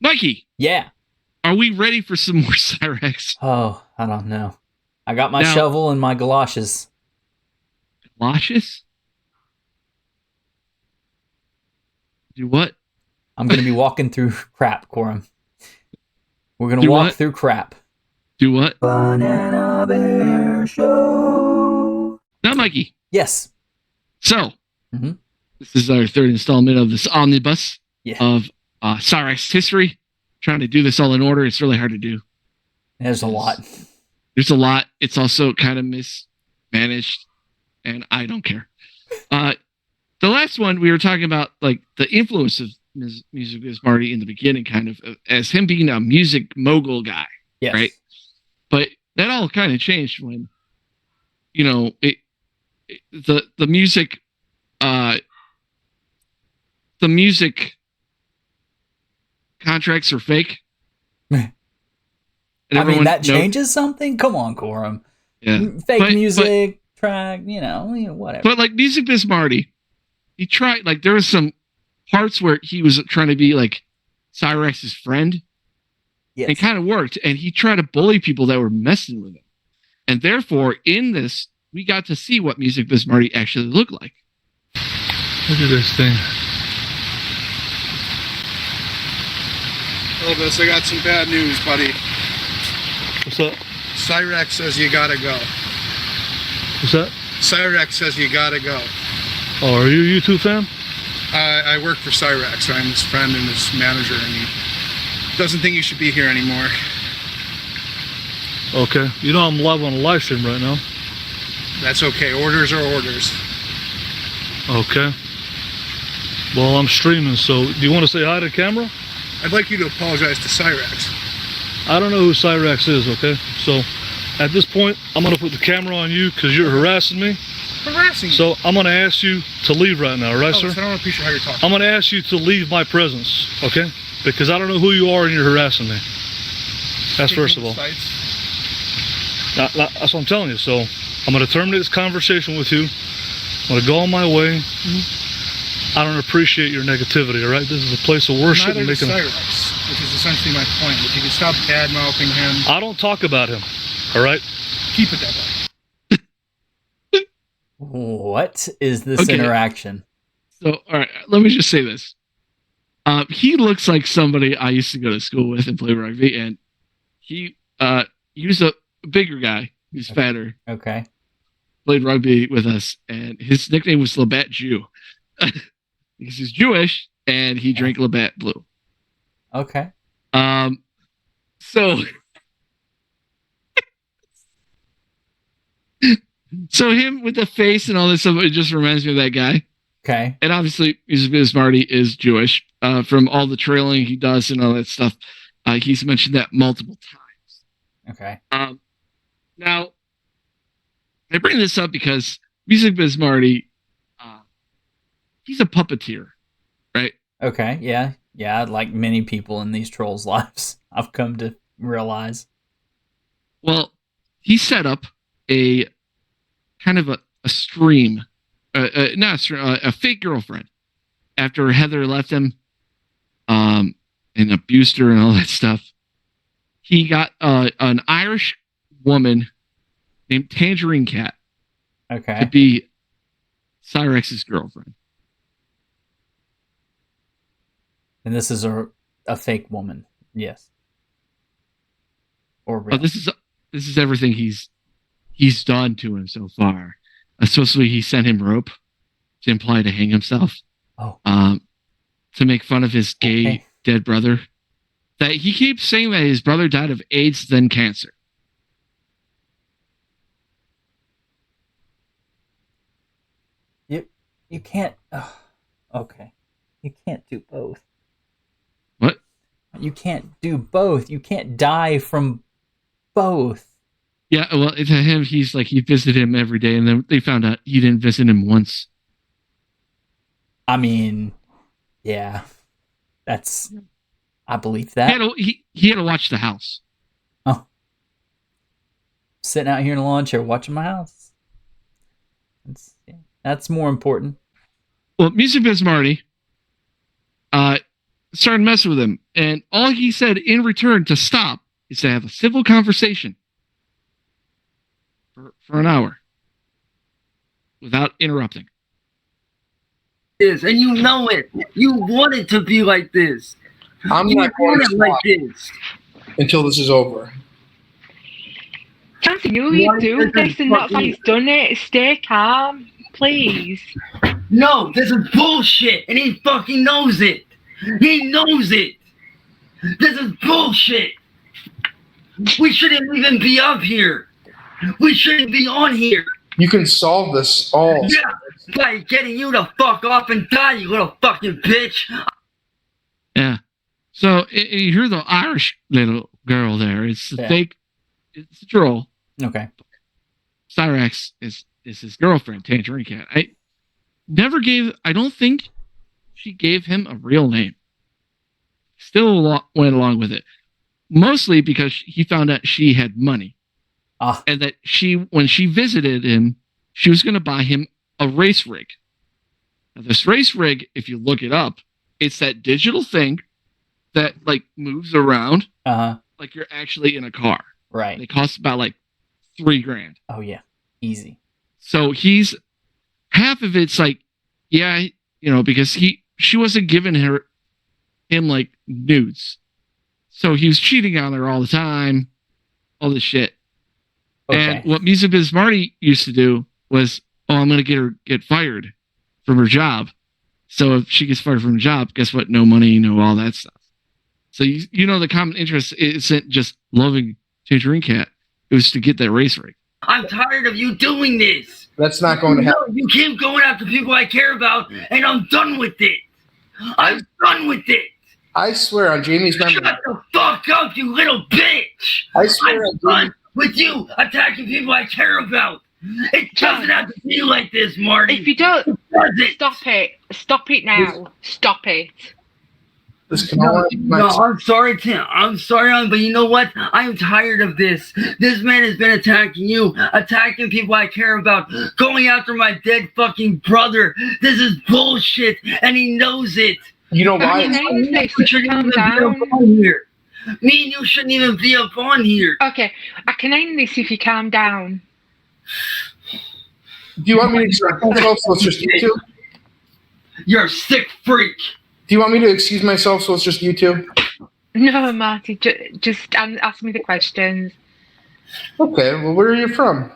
Mikey, Yeah. are we ready for some more Cyraxx? Oh, I don't know. I got my Now, shovel and my galoshes. Galoshes? Do what? I'm going to be walking through crap, Corum. We're going to Do walk what? through crap. Do what? Banana Bear Show. Now, Mikey. Yes. So, Mm-hmm. this is our third installment of this omnibus Yeah. of Cyraxx history. Trying to do this all in order. It's really hard to do. There's a lot. There's a lot. It's also kind of mismanaged, and I don't care. The last one we were talking about, like the influence of MusicBiz Marty in the beginning, kind of as him being a music mogul guy, Yes. right? But that all kind of changed when, the music, the music contracts are fake. I mean, that changes something? Come on, Corum. Yeah. Fake music, track, whatever. But like MusicBiz Marty, he tried, like there was some parts where he was trying to be like Cyraxx's friend. Yes. And it kind of worked. And he tried to bully people that were messing with him. And therefore, in this, we got to see what MusicBiz Marty actually looked like. Look at this thing. Elvis, I got some bad news, buddy. What's up? Cyraxx says you gotta go. What's that? Cyraxx says you gotta go. Oh, are you a YouTube fan? I work for Cyraxx. I'm his friend and his manager, and he doesn't think you should be here anymore. Okay. You know I'm live on a live stream right now. That's okay. Orders are orders. Okay. Well, I'm streaming, so do you want to say hi to the camera? I'd like you to apologize to Cyraxx. I don't know who Cyraxx is, okay? So, at this point, I'm going to put the camera on you because you're harassing me. Harassing you? So, I'm going to ask you to leave right now, right, sir? I don't appreciate how you're talking. I'm going to ask you to leave my presence, okay? Because I don't know who you are and you're harassing me. That's first of all. That's what I'm telling you. So, I'm going to terminate this conversation with you. I'm going to go on my way. I don't appreciate your negativity, all right? This is a place of worship. Neither does Cyraxx, which is essentially my point. If you can stop bad-mouthing him... I don't talk about him, all right? Keep it that way. What is this interaction? So, all right, let me just say this. He looks like somebody I used to go to school with and play rugby, and he was a bigger guy. He was fatter. Okay. Played rugby with us, and his nickname was Labatt Jew. Because he's Jewish, and he drank Labatt Blue. Okay. So... So him with the face and all this stuff, it just reminds me of that guy. Okay. And obviously, Biz Marty is Jewish. From all the trailing he does and all that stuff, he's mentioned that multiple times. Okay. Now, I bring this up because MusicBiz Marty, he's a puppeteer, right? Okay. Yeah. Yeah. Like many people in these trolls' lives, I've come to realize. Well, he set up a kind of a stream, not a stream, a fake girlfriend after Heather left him, and abused her and all that stuff. He got an Irish woman named Tangerine Cat to be Cyraxx's girlfriend. And this is a fake woman, yes. Or real. Oh, this is everything he's done to him so far. Supposedly he sent him rope to imply to hang himself. Oh. To make fun of his gay dead brother. That he keeps saying that his brother died of AIDS then cancer. You can't. Okay. You can't do both. What? You can't do both. You can't die from both. Yeah, well, to him, he's like, he visited him every day, and then they found out he didn't visit him once. I mean, yeah. I believe that. He had to watch the house. Oh. Sitting out here in a lawn chair watching my house. That's more important. Well, MusicBiz Marty started messing with him. And all he said in return to stop is to have a civil conversation for an hour without interrupting. This, and you know it. You want it to be like this. I'm You not going want to it like stop this. until this is over. Can't you do this and that's how he's done it. Stay calm, please. No, this is bullshit, and he fucking knows it. He knows it. This is bullshit. We shouldn't even be up here. We shouldn't be on here. You can solve this all. Yeah, by getting you to fuck off and die, you little fucking bitch. Yeah. So you hear the Irish little girl there. It's the fake. It's a troll. Okay. Cyraxx is his girlfriend, Tangerine Cat. I don't think she gave him a real name. Still went along with it. Mostly because he found out she had money. And that when she visited him, she was going to buy him a race rig. Now, this race rig, if you look it up, it's that digital thing that like moves around like you're actually in a car. Right. It costs about like $3,000. Oh yeah, easy. So he's half of it's like, yeah, because she wasn't giving him like nudes, so he was cheating on her all the time, all this shit. Okay. And what MusicBiz Marty used to do was, I'm going to get fired from her job. So if she gets fired from her job, guess what? No money, no all that stuff. So the common interest isn't just loving Tangerine Cat. It was to get that race rig. I'm tired of you doing this. That's not going to happen. You keep going after people I care about, and I'm done with it. I'm done with it. I swear on Jamie's memory. Shut the fuck up, you little bitch. I swear I'm on done with you attacking people I care about. It doesn't have to be like this, Marty. If you don't, stop it. Stop it now. Stop it. This can all No, I'm sorry, Tim. I'm sorry, but you know what? I'm tired of this. This man has been attacking you, attacking people I care about, going after my dead fucking brother. This is bullshit, and he knows it. You know why? We shouldn't even be up on here. Me and you shouldn't even be up on here. Okay, I can end this if you calm down. Do you want me to excuse myself so it's just you two? You're a sick freak. Do you want me to excuse myself so it's just you two? No, Marty, just ask me the questions. Okay, well, where are you from?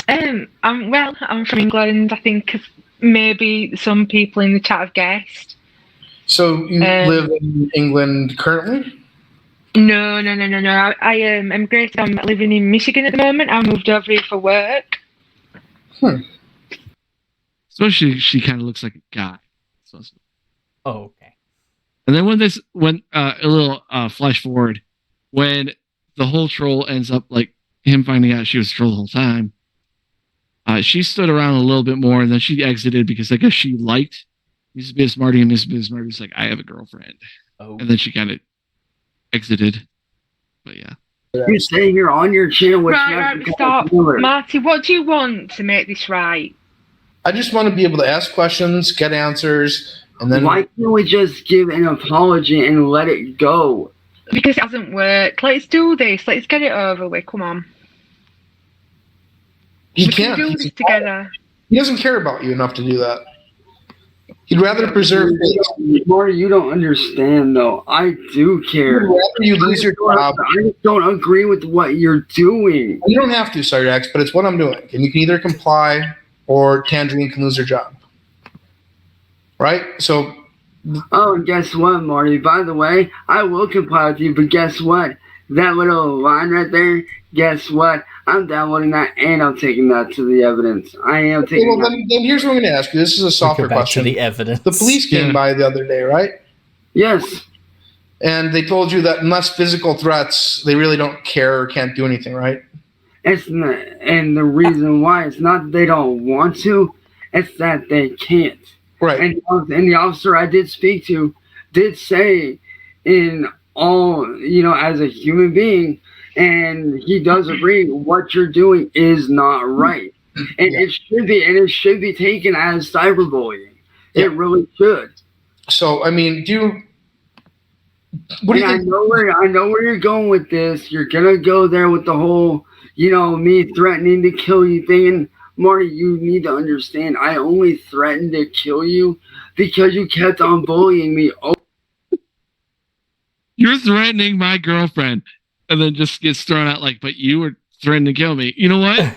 I'm from England. I think maybe some people in the chat have guessed. So you live in England currently? No. I emigrated. I'm living in Michigan at the moment. I moved over here for work. So she kind of looks like a guy. Oh, okay. And then when a little flash forward, when the whole troll ends up like him finding out she was a troll the whole time, she stood around a little bit more and then she exited because I guess she liked MusicBiz Marty, and MusicBiz Marty was like, I have a girlfriend. Oh. And then she kind of exited. But yeah. You're staying here on your channel with Right, stop. Marty, what do you want to make this right? I just want to be able to ask questions, get answers, and then... Why can't we just give an apology and let it go? Because it hasn't worked. Let's do this. Let's get it over with. Come on. He We can can't. do this together. He doesn't care about you enough to do that. He'd rather preserve face. Marty, you don't understand, though. I do care. He'd rather you lose your job. I just don't agree with what you're doing. You don't have to, Cyraxx, but it's what I'm doing. And you can either comply or Tangerine can lose her job. Right? So... Oh, and guess what, Marty? By the way, I will comply with you, but guess what? That little line right there, guess what? I'm downloading that and I'm taking that to the evidence. I am taking well, then here's what I'm going to ask you. This is a softer question. To the evidence. The police came by the other day, right? Yes. And they told you that unless physical threats, they really don't care or can't do anything, right? It's not, and the reason why, it's not that they don't want to, it's that they can't. Right. And the officer I did speak to did say in all, as a human being, and he does agree what you're doing is not right. And it should be taken as cyberbullying. Yeah. It really should. So, I mean, What do you And think? I know where you're going with this. You're gonna go there with the whole, me threatening to kill you thing. And Marty, you need to understand. I only threatened to kill you because you kept on bullying me. Oh, You're threatening my girlfriend, and then just gets thrown out like, but you were threatening to kill me. You know what?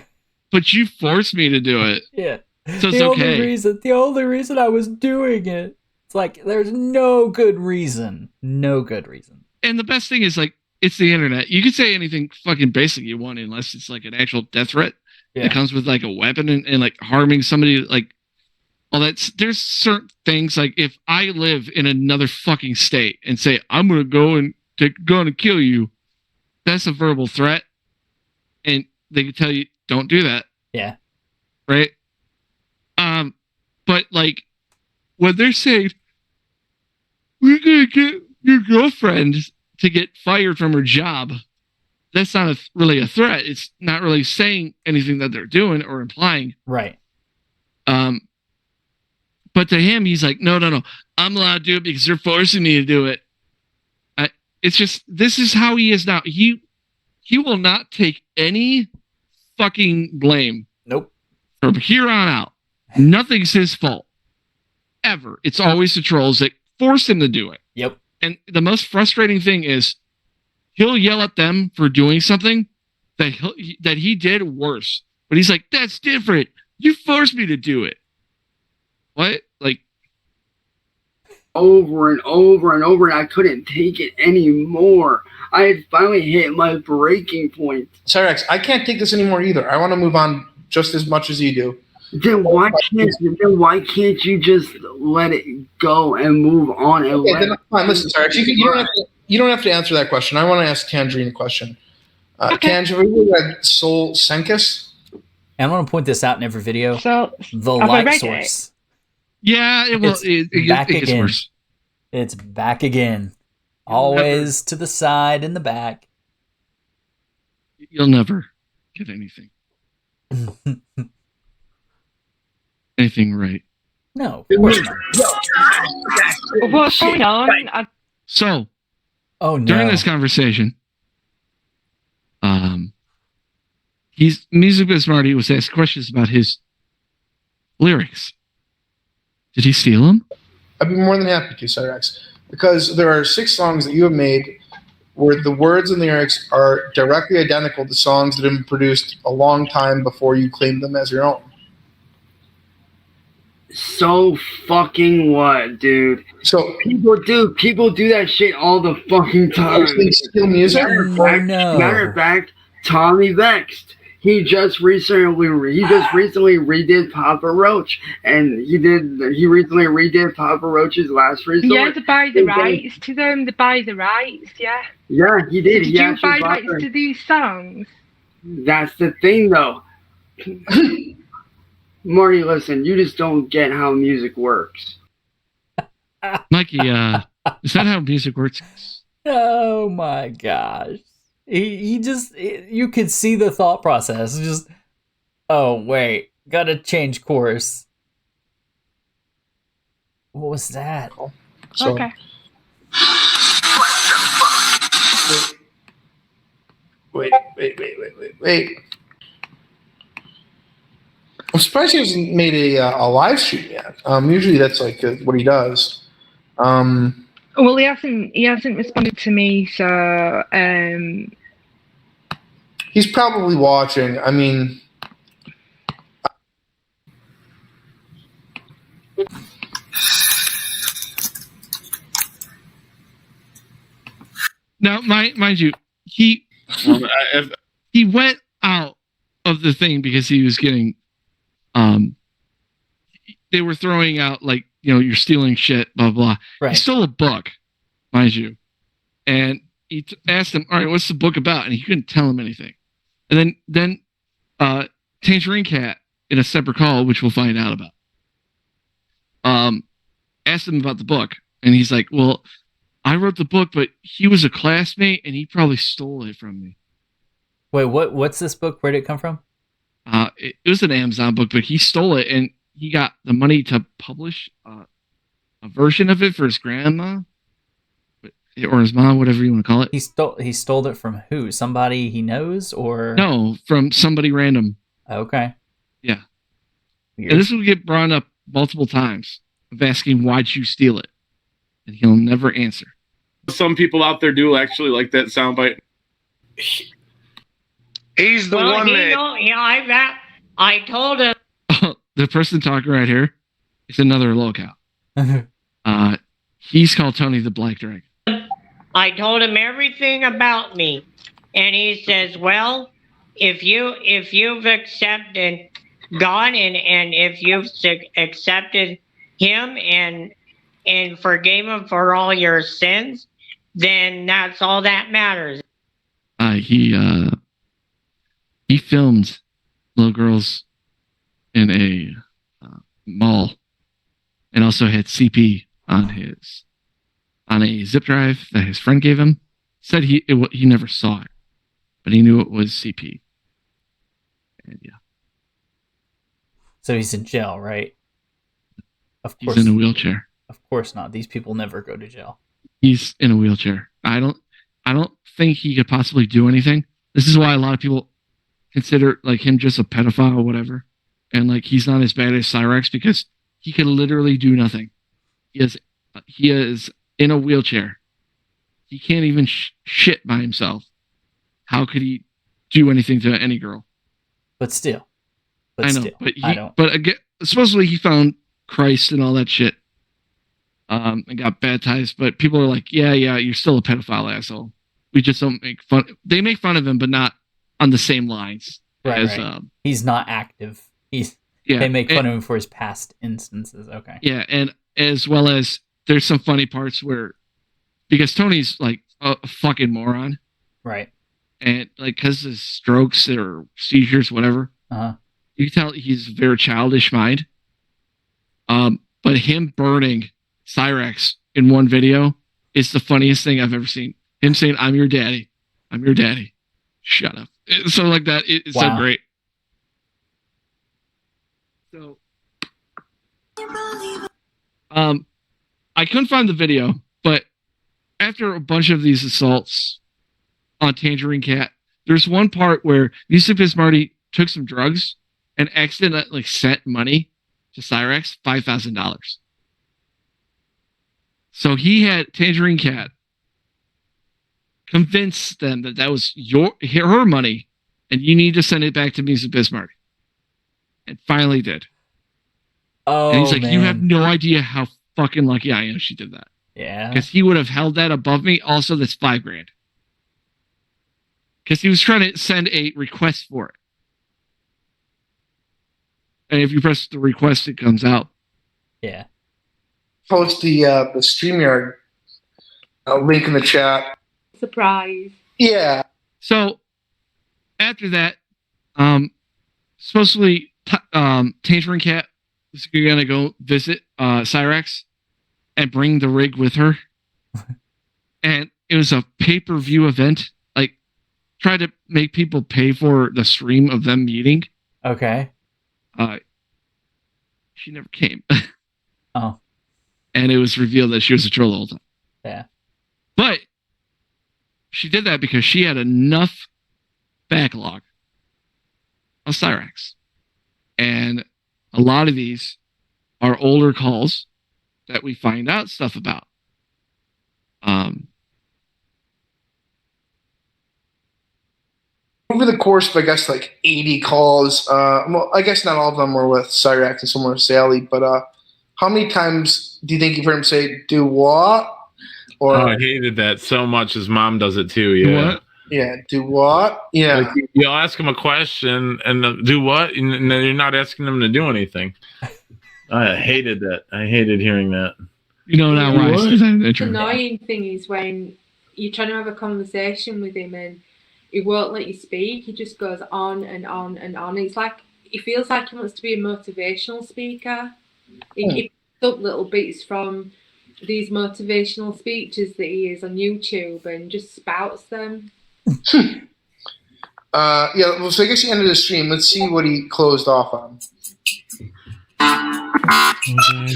But you forced me to do it. Yeah. So it's okay. The only reason I was doing it. It's like there's no good reason. No good reason. And the best thing is, like, it's the internet. You can say anything fucking basic you want unless it's like an actual death threat. Yeah. It comes with like a weapon and like harming somebody, like all that. There's certain things, like if I live in another fucking state and say I'm gonna go and take a gun and kill you, that's a verbal threat, and they can tell you don't do that. Yeah. Right. But like when they're saying we're gonna get your girlfriend to get fired from her job, that's not really a threat. It's not really saying anything that they're doing or implying. Right. But to him, he's like, no, I'm allowed to do it because they're forcing me to do it. It's just, this is how he is now. He will not take any fucking blame. Nope. From here on out. Nothing's his fault. Ever. It's always the trolls that force him to do it. Yep. And the most frustrating thing is he'll yell at them for doing something that he did worse. But he's like, that's different. You forced me to do it. What? Like, over and over and over, and I couldn't take it anymore. I had finally hit my breaking point. Cyraxx, I can't take this anymore either. I want to move on just as much as you do. Then why can't you just let it go and move on and Okay, let then fine. Listen, Cyraxx, you don't have to answer that question. I want to ask Tangerine a question. Tangerine, have you read Soul Senkus? And I want to point this out in every video. So The have I light read source. yeah, it will. It's back It gets again. worse. It's back again. Always to the side and the back. You'll never get anything. Anything right. No, of course not. what's going on? So, Oh no. during this conversation, MusicBiz Marty was asked questions about his lyrics. Did he steal them? I'd be more than happy to, Cyraxx, because there are 6 songs that you have made where the words and lyrics are directly identical to songs that have been produced a long time before you claimed them as your own. So fucking what, dude? So People do that shit all the fucking time. obviously steal music. Matter of fact, Tommy Vexed. He just recently redid Papa Roach, and he recently redid Papa Roach's Last Resort. Yeah, to buy the rights to them. To buy the rights, yeah. Yeah, he did. Did He you actually buy bought rights them. to these songs? That's the thing, though. Marty, listen, you just don't get how music works. Mikey, is that how music works? Oh my gosh. He just, you could see the thought process. Just, oh wait, gotta change course. What was that? So, Okay. Wait. I'm surprised he hasn't made a live stream yet. Usually that's like what he does. Well, he hasn't responded to me, so He's probably watching. I mean, Now, mind you, he went out of the thing because he was getting, they were throwing out like, you're stealing shit, blah blah. Right. He stole a book, mind you, and he asked him, "All right, what's the book about?" And he couldn't tell him anything. And then Tangerine Cat in a separate call, which we'll find out about, asked him about the book, and he's like, "Well, I wrote the book, but he was a classmate, and he probably stole it from me." Wait, what's this book? Where did it come from? It was an Amazon book, but he stole it, and he got the money to publish a version of it for his grandma. But or his mom, whatever you want to call it. He stole it from who? Somebody he knows, or No, from somebody random. Okay. Yeah. Weird. And this will get brought up multiple times of asking, why'd you steal it? And he'll never answer. Some people out there do actually like that soundbite. He's the one that... I told him. The person talking right here is another locale. He's called Tony the Black Dragon. I told him everything about me, and he says, "Well, if you've accepted God and if you've accepted Him and forgave Him for all your sins, then that's all that matters." He filmed little girls in a mall, and also had CP on a zip drive that his friend gave him. Said he never saw it, but he knew it was CP. And yeah. So he's in jail, right? Of course. He's in a wheelchair. Of course not. These people never go to jail. He's in a wheelchair. I don't think he could possibly do anything. This is why a lot of people consider like him just a pedophile or whatever, and like he's not as bad as Cyraxx because he can literally do nothing. He is in a wheelchair. He can't even shit by himself. How could he do anything to any girl? But still. I know, still, I don't. But again, supposedly he found Christ and all that shit, and got baptized. But people are like, yeah, you're still a pedophile, asshole. We just don't make fun. They make fun of him, but not on the same lines. Right. He's not active. They make fun of him for his past instances. Okay. Yeah, and as well as there's some funny parts where, because Tony's like a fucking moron. Right. And like, cause his strokes or seizures, whatever. You can tell he's a very childish mind. But him burning Cyraxx in one video is the funniest thing I've ever seen. Him saying, "I'm your daddy. I'm your daddy." Shut up. So like that, it's so great. So, I couldn't find the video, but after a bunch of these assaults on Tangerine Cat, there's one part where MusicBiz Marty took some drugs and accidentally sent money to Cyraxx, $5,000. So he had Tangerine Cat convince them that was her money, and you need to send it back to MusicBiz Marty. And finally did. Oh, and he's like, man. You have no idea how fucking lucky I am she did that. Yeah. Because he would have held that above me. Also, that's $5,000. Because he was trying to send a request for it. And if you press the request, it comes out. Yeah. Post the StreamYard link in the chat. Surprise. Yeah. So after that, supposedly Tangerine Cat was gonna go visit Cyraxx and bring the rig with her, and it was a pay-per-view event. Like, try to make people pay for the stream of them meeting. Okay. She never came. Oh. And it was revealed that she was a troll the whole time. Yeah. But she did that because she had enough backlog of Cyraxx. And a lot of these are older calls that we find out stuff about. Over the course of, I guess, like 80 calls, well, I guess not all of them were with Cyraxx and some were with Sally, but how many times do you think you've heard him say, "Do what?" Or, I hated that so much. His mom does it too. Yeah. Do what? Yeah, do what? Yeah. Like, you'll ask him a question and do what? And then you're not asking them to do anything. I hated that. I hated hearing that. You know now why? The annoying thing is when you're trying to have a conversation with him and he won't let you speak. He just goes on and on and on. It's like he feels like he wants to be a motivational speaker. He picks up little bits from these motivational speeches that he is on YouTube and just spouts them. Yeah, well, so I guess he ended the stream. Let's see what he closed off on. Okay.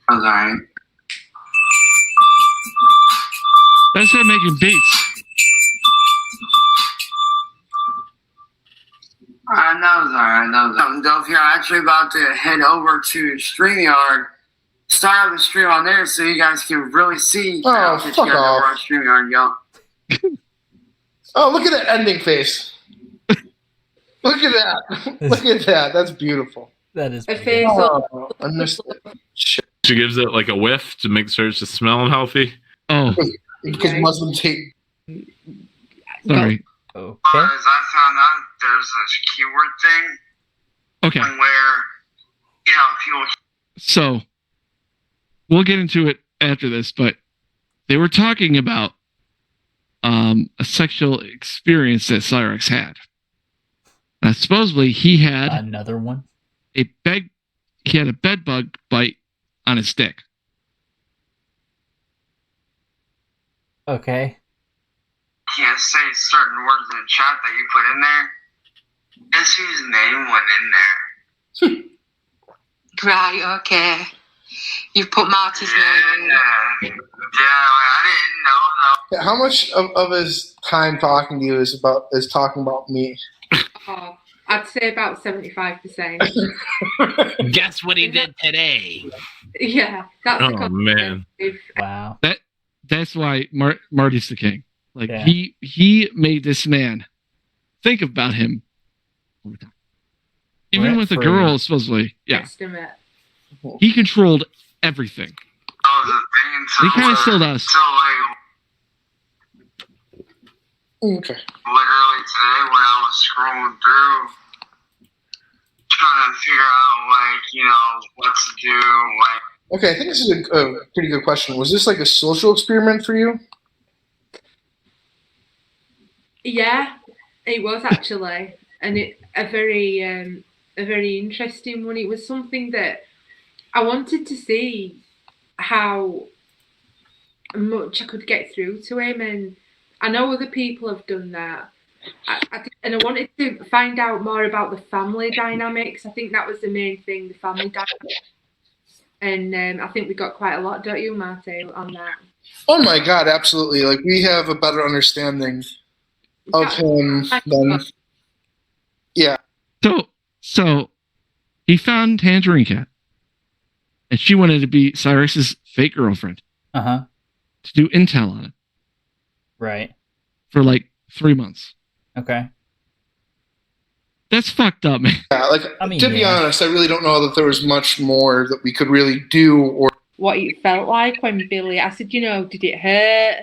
was alright. That's him making beats. That was alright. Dope here. I'm actually about to head over to StreamYard, start up a stream on there so you guys can really see. Oh, fuck off. Over on StreamYard, yo. Oh, look at that ending face. Look at that. Look at that. That's beautiful. That is. Oh, I missed it. She gives it like a whiff to make sure it's just smelling healthy. Oh, because Muslims hate. Sorry. Okay. As I found out, there's a keyword thing. Okay. Where, you know, people. So, we'll get into it after this, but they were talking about a sexual experience that Cyraxx had. Supposedly, he had another one. He had a bed bug bite on his dick. Okay. Can't say certain words in the chat that you put in there. Guess whose name went in there? Right, okay. You've put Marty's name in. Yeah, I didn't know though. How much of his time talking to you is talking about me? Oh, I'd say about 75%. Guess what he did today? Yeah, that's Oh man! Wow. That's why Marty's the king. Like Yeah. he made this man think about him all the time. Even with a Rent-free. girl, supposedly. Yeah. estimate. He controlled everything. I was thinking He kind of still does. So like Okay. literally today when I was scrolling through, trying to figure out like, you know, what to do, like. Okay, I think this is a pretty good question. Was this like a social experiment for you? Yeah, it was actually, and a very interesting one. It was something that I wanted to see how much I could get through to him, and I know other people have done that. And I wanted to find out more about the family dynamics. I think that was the main thing, the family dynamics. And I think we got quite a lot, don't you, Marty, on that? Oh my God, absolutely. Like we have a better understanding of him than. Yeah. So he found Tangerine Cat, and she wanted to be Cyraxx's fake girlfriend. Uh-huh. To do intel on it. Right. For like 3 months. Okay. That's fucked up, man. Yeah, like to be honest, I really don't know that there was much more that we could really do or What it felt like when Billy, I said, you know, did it hurt?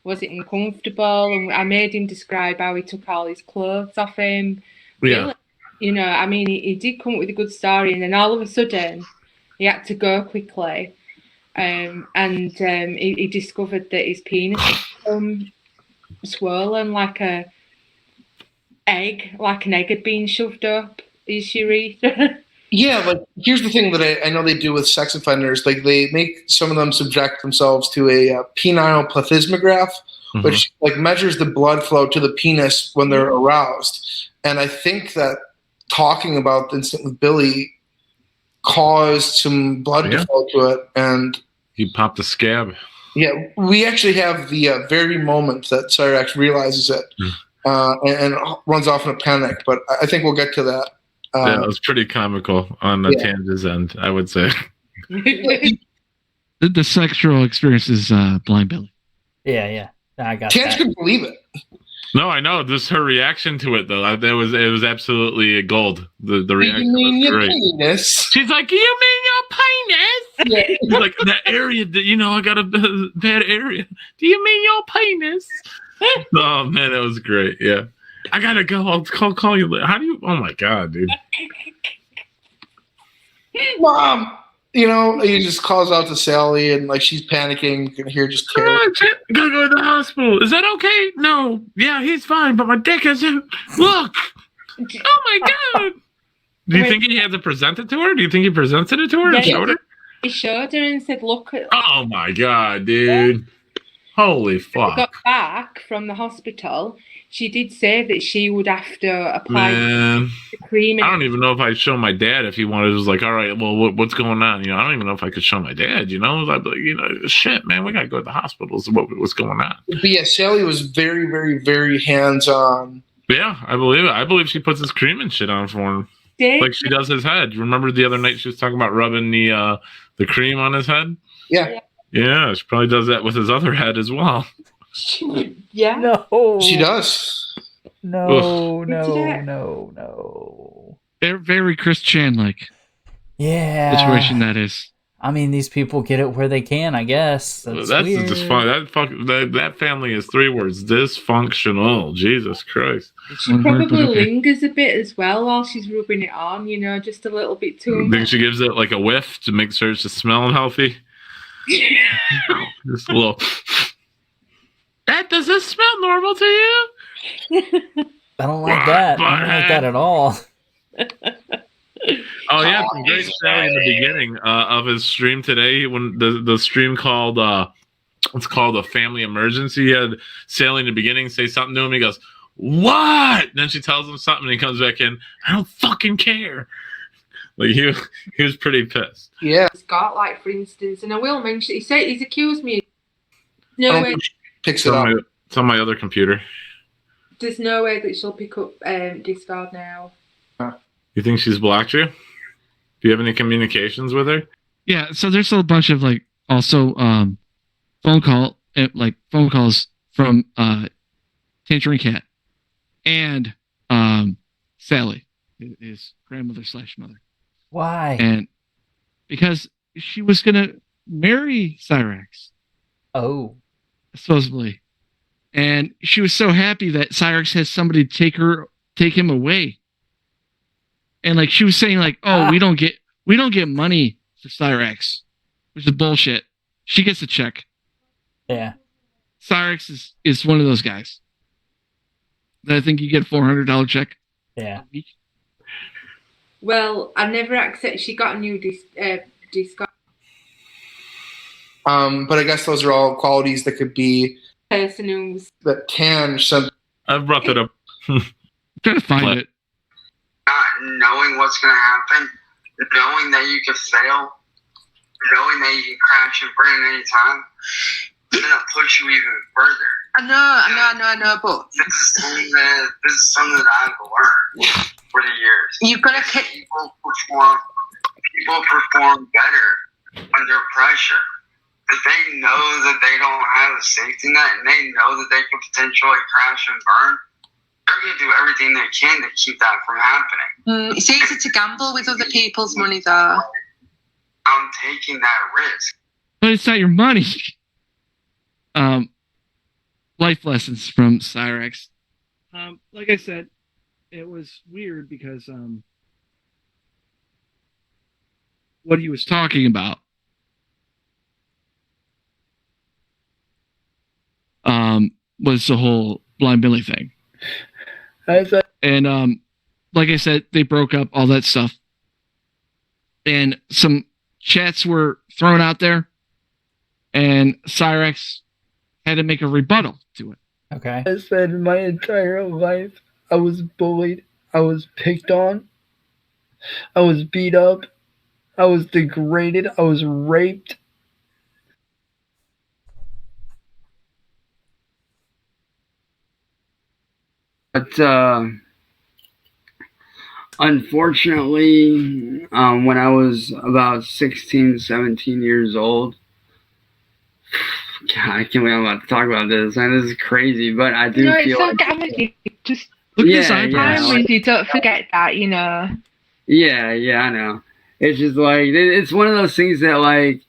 Was it uncomfortable? And I made him describe how he took all his clothes off him. Yeah. Really, you know, I mean, he did come up with a good story, and then all of a sudden, he had to go quickly, and he discovered that his penis was swollen like an egg had been shoved up his urethra. Yeah, like here's the thing that I know they do with sex offenders. Like they make some of them subject themselves to a penile plethysmograph, which like measures the blood flow to the penis when they're aroused. And I think that talking about the incident with Billy caused some blood to flow to it, and he popped a scab. Yeah, we actually have the very moment that Cyraxx realizes it and runs off in a panic. But I think we'll get to that. Yeah, it was pretty comical on Tanja's end, I would say. The sexual experience is Blind Billy. Yeah. I got Tanj that. couldn't believe it. No, I know. Just her reaction to it, though. It was absolutely gold. The reaction was great. Penis? She's like, "You mean your penis?" He's like, "That area that I got a bad area. Do you mean your penis?" Oh man, that was great. Yeah, I gotta go. I'll call you later. How do you? Oh my god, dude. Mom, he just calls out to Sally, and like she's panicking. You can hear just tears. Gotta go to the hospital. Is that okay? No. Yeah, he's fine, but my dick isn't. Look. Oh my god. Do you think he had to present it to her? Do you think he presented it to her and showed her? He showed her and said, "Look at." Oh my god, dude. Holy fuck. got back from the hospital, she did say that she would have to apply Man, the cream. I don't even know if I'd show my dad if he wanted. It was like, all right, well, what's going on? I don't even know if I could show my dad. I'd be like, shit, man, we gotta go to the hospitals. What's going on? But yeah, Sally was very, very, very hands-on. Yeah, I believe it. I believe she puts his cream and shit on for him, like she does his head. Remember the other night she was talking about rubbing the cream on his head? Yeah. Yeah, she probably does that with his other head as well. Yeah. No. She does. No, Oof. no. They're very Chris Chan like Yeah. situation that is. I mean, these people get it where they can, I guess. That's weird. Just fun. That family is 3 words: dysfunctional. Jesus Christ. She probably lingers a bit as well while she's rubbing it on, just a little bit too much. Think she gives it like a whiff to make sure it's just smelling healthy? Just a little. Does this smell normal to you? I don't like that. I don't like that at all. Oh yeah, some great Sally in the beginning of his stream today when the stream called it's called a family emergency. He had Sally in the beginning say something to him. He goes, "What?" And then she tells him something. And he comes back in. I don't fucking care. Like he was pretty pissed. Yeah. Scott, like for instance, and I will mention, he's accused me. No way. Picks it up. It's on my other computer. There's no way that she'll pick up Discord now. You think she's blocked you? Do you have any communications with her? Yeah, so there's a bunch of also phone calls from Tangerine Cat and Sally, his grandmother / mother. Why? And because she was gonna marry Cyraxx. Oh. Supposedly. And she was so happy that Cyraxx has somebody take him away. And she was saying we don't get money for Cyraxx, which is bullshit. She gets a check. Yeah. Cyraxx is one of those guys. I think you get a $400 check. Yeah. Well, I never accept. She got a new Discord. But I guess those are all qualities that could be Person who's that Tan some. I've brought that up. Trying to find it. Not knowing what's going to happen, knowing that you could fail, knowing that you can crash and burn at any time, it's going to push you even further. I know, but this is something that I've learned for the years. You've got to people perform better under pressure. If they know that they don't have a safety net and they know that they could potentially crash and burn, they're going to do everything they can to keep that from happening. It's easy to gamble with other people's money, though. I'm taking that risk. But it's not your money. Life lessons from Cyraxx. Like I said, it was weird because what he was talking about was the whole Blind Billy thing. And like I said, they broke up, all that stuff. And some chats were thrown out there, and Cyraxx had to make a rebuttal to it. Okay. I said my entire life I was bullied, I was picked on, I was beat up, I was degraded, I was raped. But unfortunately, when I was about 16, 17 years old, God, I can't believe I'm about to talk about this. And this is crazy, but I do feel like... Just look yeah, this time with you, don't forget that, Yeah, I know. It's just it's one of those things that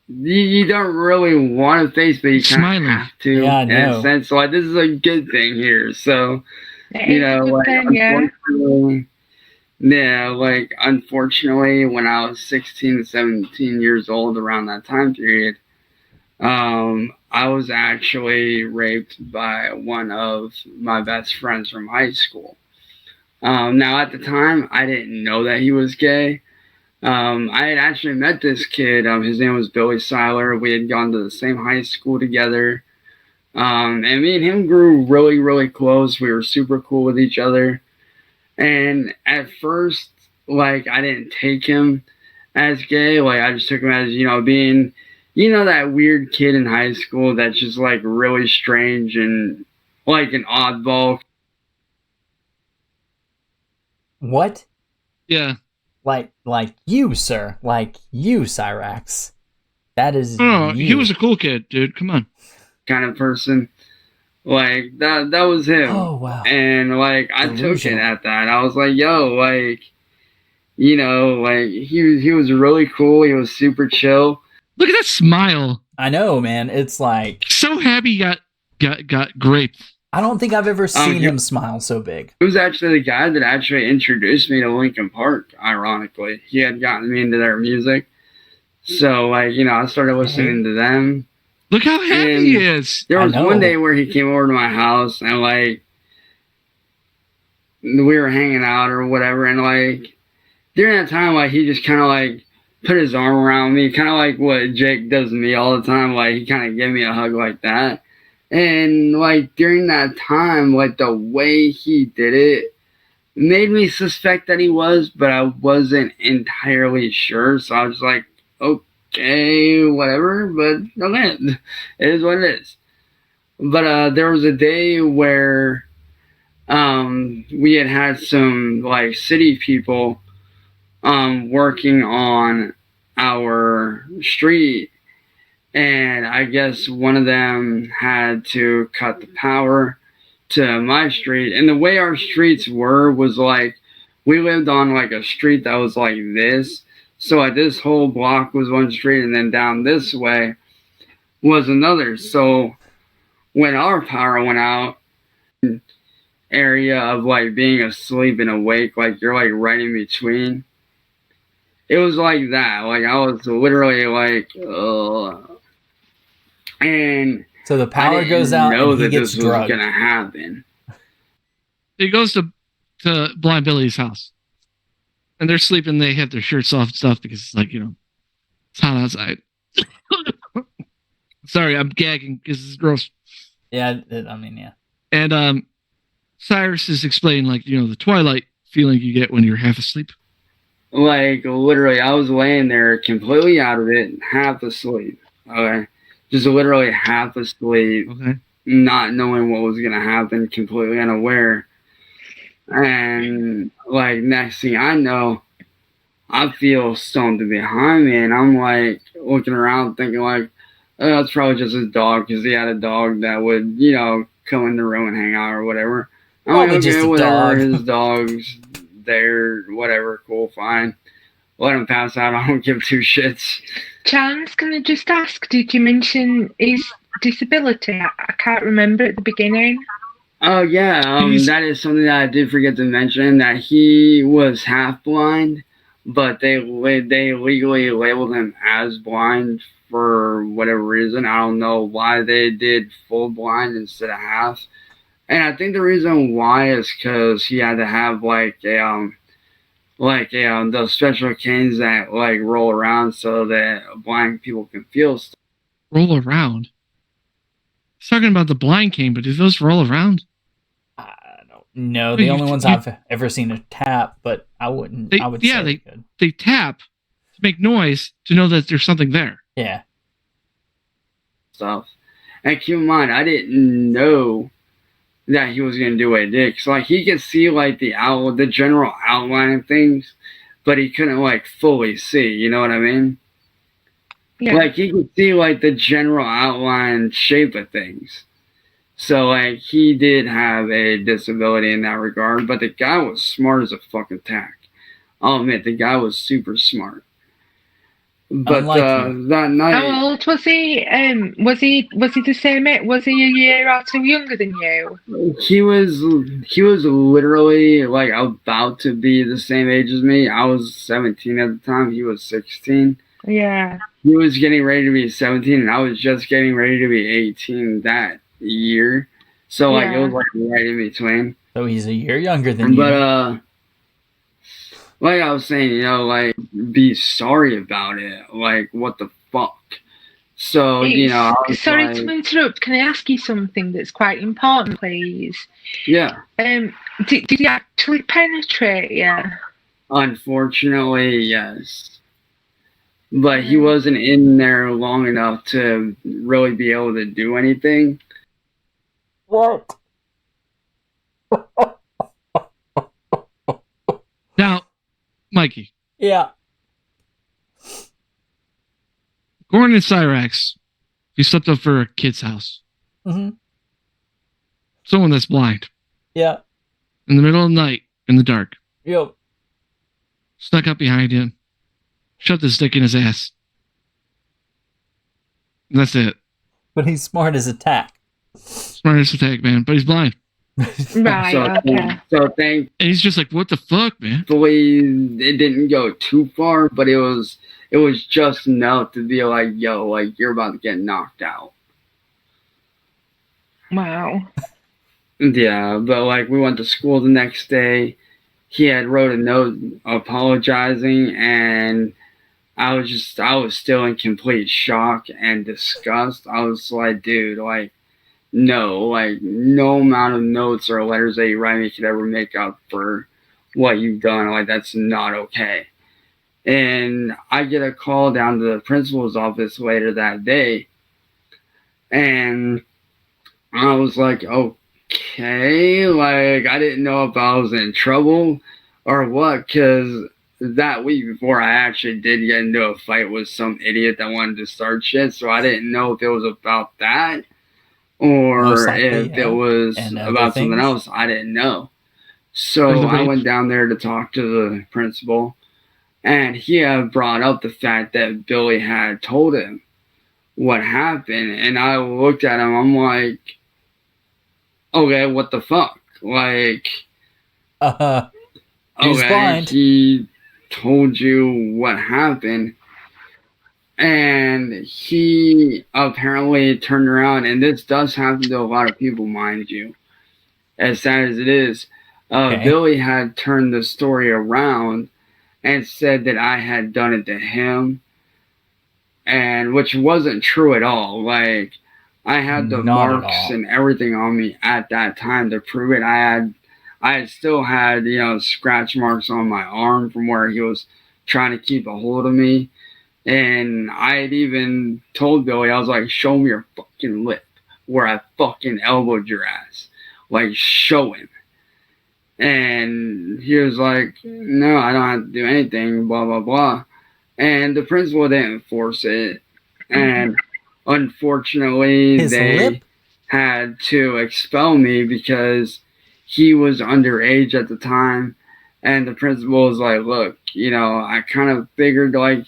you don't really want to face, but you kind of have to. Yeah, I in know. a sense. So this is a good thing here. So unfortunately, unfortunately, when I was 16, 17 years old, around that time period, I was actually raped by one of my best friends from high school. Now, at the time, I didn't know that he was gay. I had actually met this kid. His name was Billy Seiler. We had gone to the same high school together. And me and him grew really, really close. We were super cool with each other. And at first, like, I didn't take him as gay. Like, I just took him as, being, that weird kid in high school that's just, like, really strange and, like, an oddball. What? Yeah. Like you, sir. Like you, Cyraxx. That is Oh, you. he was a cool kid, dude. Come on. Kind of person. Like, that was him. Oh, wow. And, like, I took it at that. I was like, yo, like, like, he was really cool. He was super chill. Look at that smile. I know, man. It's like... So happy he got graped. I don't think I've ever seen him smile so big. He was actually the guy that actually introduced me to Linkin Park, ironically. He had gotten me into their music. So, like, I started listening to them. Look how happy he is. There was one day where he came over to my house and, like, we were hanging out or whatever. And, like, during that time, like, he just kind of, like, put his arm around me. Kind of like what Jake does to me all the time. Like, he kind of gave me a hug like that. And, like, during that time, like, the way he did it made me suspect that he was, but I wasn't entirely sure. So I was like, okay, whatever, but okay, it is what it is. But there was a day where we had some, like, city people working on our street. And I guess one of them had to cut the power to my street. And the way our streets was like, we lived on like a street that was like this. So like this whole block was one street, and then down this way was another. So when our power went out, area of like being asleep and awake, like you're like right in between. It was like that. Like I was literally like, and so the power goes out and he gets this drugged. was gonna happen. He goes to Blind Billy's house, and they're sleeping. They have their shirts off and stuff because it's like, it's hot outside. Sorry, I'm gagging because it's gross. Yeah, I mean, yeah. And Cyrus is explaining, like, the twilight feeling you get when you're half asleep. Like, literally, I was laying there completely out of it, half asleep. Okay. Just literally half asleep, not knowing what was going to happen, completely unaware. And, like, next thing I know, I feel something behind me, and I'm, like, looking around thinking, like, oh, that's probably just his dog, because he had a dog that would, come in the room and hang out or whatever. I'm like, okay, whatever, his dog's there, whatever, cool, fine. Let him pass out, I don't give two shits. Chance, can I just ask, did you mention his disability? I can't remember at the beginning. Oh, yeah, that is something that I did forget to mention, that he was half blind, but they legally labeled him as blind for whatever reason. I don't know why they did full blind instead of half. And I think the reason why is because he had to have those special canes that like roll around so that blind people can feel stuff. Roll around? He's talking about the blind cane, but do those roll around? I don't know. The only ones I've ever seen are tap, but I would say they tap to make noise to know that there's something there. Yeah. Stuff. And keep in mind, I didn't know that he was going to do what he did. Cause like he could see like the general outline of things, but he couldn't like fully see, you know what I mean? Yeah. Like he could see like the general outline shape of things. So like he did have a disability in that regard, but the guy was smart as a fucking tack. I'll admit the guy was super smart. But that night, how old was he? Was he the same age? Was he a year or two younger than you? He was literally like about to be the same age as me. I was 17 at the time. He was 16. Yeah. He was getting ready to be 17, and I was just getting ready to be 18 that year. So like it was like right in between. So he's a year younger than you. But like I was saying, you know, like, be sorry about it. Like, what the fuck? So, you know, I was Sorry like, to interrupt. Can I ask you something that's quite important, please? yeah. Did he actually penetrate you? Unfortunately, yes. But he wasn't in there long enough to really be able to do anything. What? Now, Mikey. Yeah. Gordon and Cyraxx, you slept up for a kid's house. Mm-hmm. Someone that's blind. Yeah. In the middle of the night, in the dark. Yep. Snuck up behind him. Shoved his stick in his ass. And that's it. But he's smart as a tack. Smart as a tack, man. But he's blind. Right, And he's just like, what the fuck, man? It didn't go too far, but it was just enough to be like, yo, like, you're about to get knocked out. Wow. Yeah, but like, we went to school the next day. He had wrote a note apologizing, and I was still in complete shock and disgust. I was like, dude, like, no amount of notes or letters that you write me could ever make up for what you've done. Like, that's not okay. And I get a call down to the principal's office later that day, and I was like, okay, like, I didn't know if I was in trouble or what, because that week before I actually did get into a fight with some idiot that wanted to start shit, so I didn't know if it was about that or if it was about something else. I didn't know. So I went down there to talk to the principal, and he had brought up the fact that Billy had told him what happened, and I looked at him, I'm like, okay, what the fuck? Like, he's blind. He told you what happened, and he apparently turned around, and this does happen to a lot of people, mind you, as sad as it is. Billy had turned the story around and said that I had done it to him, and which wasn't true at all. Like, I had the marks and everything on me at that time to prove it. I still had, you know, scratch marks on my arm from where he was trying to keep a hold of me. And I had even told Billy, I was like, show me your fucking lip where I fucking elbowed your ass. Like, show him. And he was like, no, I don't have to do anything, blah, blah, blah. And the principal didn't force it. And unfortunately, they had to expel me because he was underage at the time. And the principal was like, look, you know, I kind of figured, like,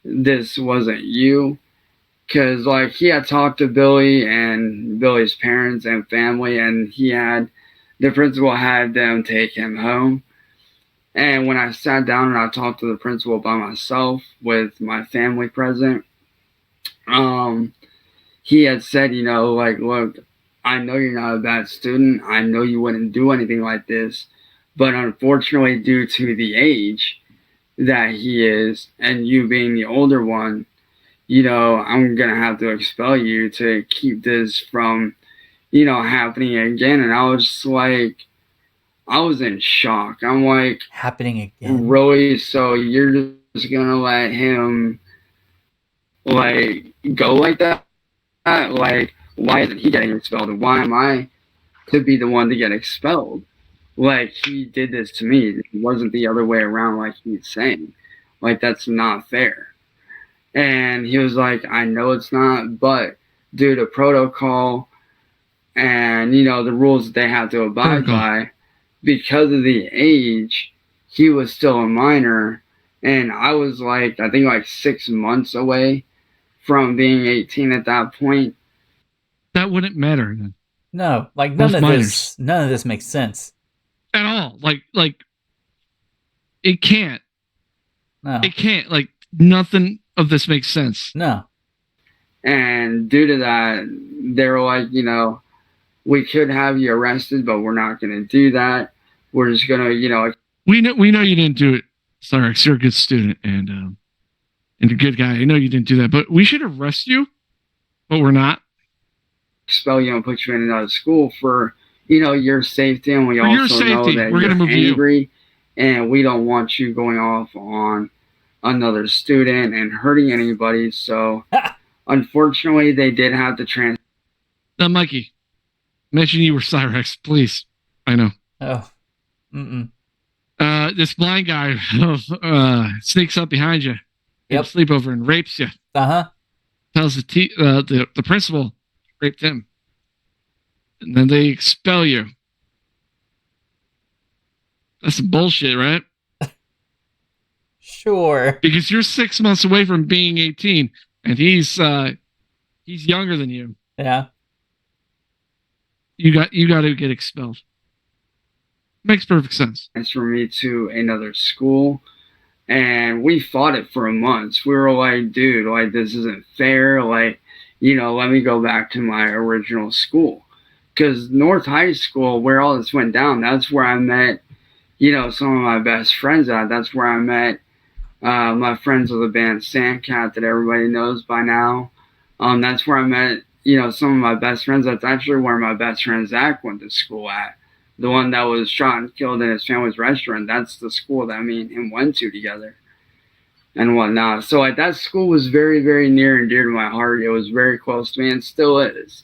this wasn't you. Because, like, he had talked to Billy and Billy's parents and family, and the principal had them take him home. And when I sat down and I talked to the principal by myself with my family present, he had said, you know, like, look, I know you're not a bad student. I know you wouldn't do anything like this. But unfortunately, due to the age that he is, and you being the older one, you know, I'm going to have to expel you to keep this from, you know, happening again. And I was like, I was in shock. I'm like, happening again? Really? So you're just going to let him, like, go like that? Like, why isn't he getting expelled? And why am I to be the one to get expelled? Like, he did this to me. It wasn't the other way around like he's saying. Like, that's not fair. And he was like, I know it's not, but due to protocol and, you know, the rules that they have to abide by, because of the age, he was still a minor. And I was like, I think like 6 months away from being 18 at that point. That wouldn't matter then. No, like none of this makes sense. At all. Like it can't. No. It can't. Like, nothing of this makes sense. No. And due to that, they were like, you know, we could have you arrested, but we're not going to do that. We're just going to, you know. We know you didn't do it. Cyraxx, you're a good student and a good guy. I know you didn't do that, but we should arrest you, but we're not. Expel you and put you in another school for, your safety, and we For your also know safety, that we're you're gonna move you. angry, and we don't want you going off on another student and hurting anybody. So, unfortunately, they did have to transfer. Now, Mikey, mention you were Cyraxx, please. I know. Oh. Mm-mm. This blind guy sneaks up behind you. Yep. Sleepover and rapes you. Uh-huh. Tells the principal raped him. And then they expel you. That's some bullshit, right? Sure. Because you're 6 months away from being 18, and he's younger than you. Yeah. You got to get expelled. Makes perfect sense. Transfer me to another school, and we fought it for a month. We were like, dude, like, this isn't fair. Like, let me go back to my original school. Because North High School, where all this went down, that's where I met, some of my best friends at. That's where I met my friends of the band Sandcat that everybody knows by now. That's where I met, some of my best friends. That's actually where my best friend Zach went to school at. The one that was shot and killed in his family's restaurant. That's the school that me and him went to together and whatnot. So like that school was very, very near and dear to my heart. It was very close to me and still is.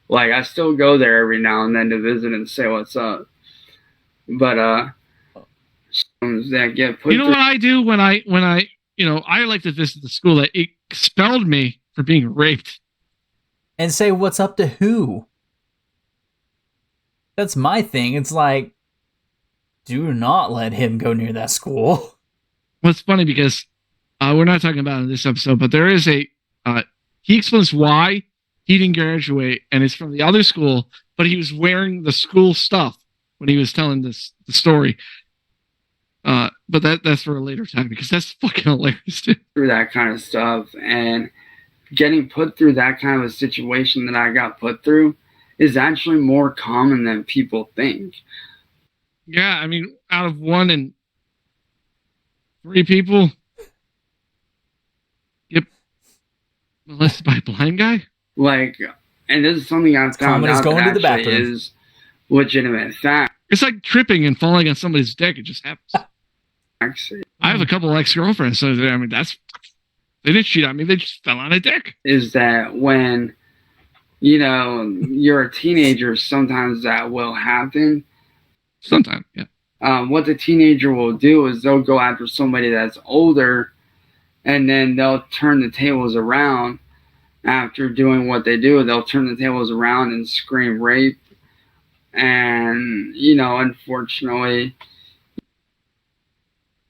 Like I still go there every now and then to visit and say what's up. But that get put. You know what I do when I I like to visit the school that expelled me for being raped. And say what's up to who? That's my thing. It's like, do not let him go near that school. Well, it's funny because we're not talking about it in this episode, but there is he explains why he didn't graduate, and it's from the other school, but he was wearing the school stuff when he was telling the story. But that's for a later time because that's fucking hilarious, dude. Through that kind of stuff and getting put through that kind of a situation that I got put through is actually more common than people think. Yeah, I mean, out of 1 in 3 people get molested by a blind guy. Like, and this is something I found out that actually is legitimate fact. It's like tripping and falling on somebody's dick. It just happens. I have a couple ex-girlfriends, so I mean, they didn't cheat on me. They just fell on a dick. Is that when you're a teenager, sometimes that will happen. Sometimes, yeah. What the teenager will do is they'll go after somebody that's older, and then they'll turn the tables around. After doing what they do, they'll turn the tables around and scream rape. And, unfortunately.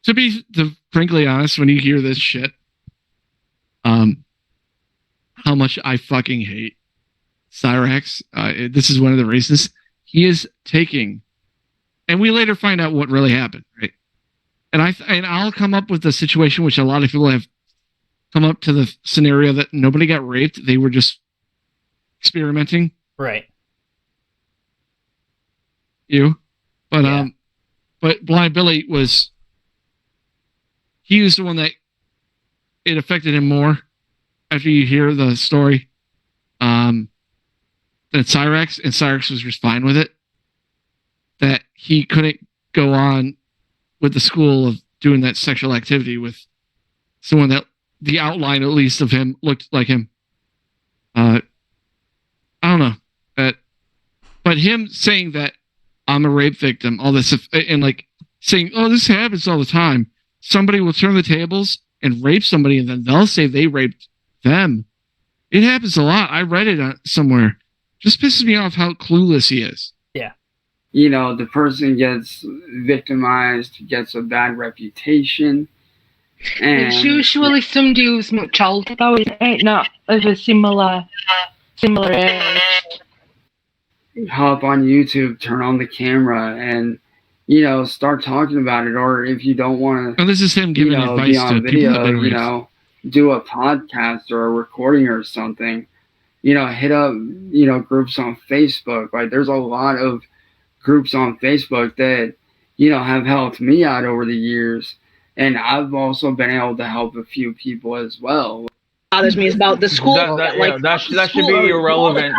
To be frankly honest, when you hear this shit, how much I fucking hate Cyraxx. This is one of the reasons he is taking, and we later find out what really happened, right? And I'll come up with a situation which a lot of people have come up to the scenario that nobody got raped; they were just experimenting, right? But Blind Billy he was the one that it affected him more after you hear the story. Than Cyraxx, and Cyraxx was just fine with it. That he couldn't go on with the school of doing that sexual activity with someone that the outline, at least, of him looked like him. I don't know. But him saying that I'm a rape victim, all this, and like saying, oh, this happens all the time. Somebody will turn the tables and rape somebody, and then they'll say they raped them. It happens a lot. I read it somewhere. Just pisses me off how clueless he is. Yeah. The person gets victimized, gets a bad reputation. And it's usually somebody who's much older, though, isn't it? Not of a similar age. Hop on YouTube, turn on the camera, and start talking about it. Or if you don't want to, this is him giving advice be on to video, people that have been do a podcast or a recording or something. Hit up groups on Facebook. Like there's a lot of groups on Facebook that have helped me out over the years. and I've also been able to help a few people as well. Bothers me is about the school. That should be irrelevant.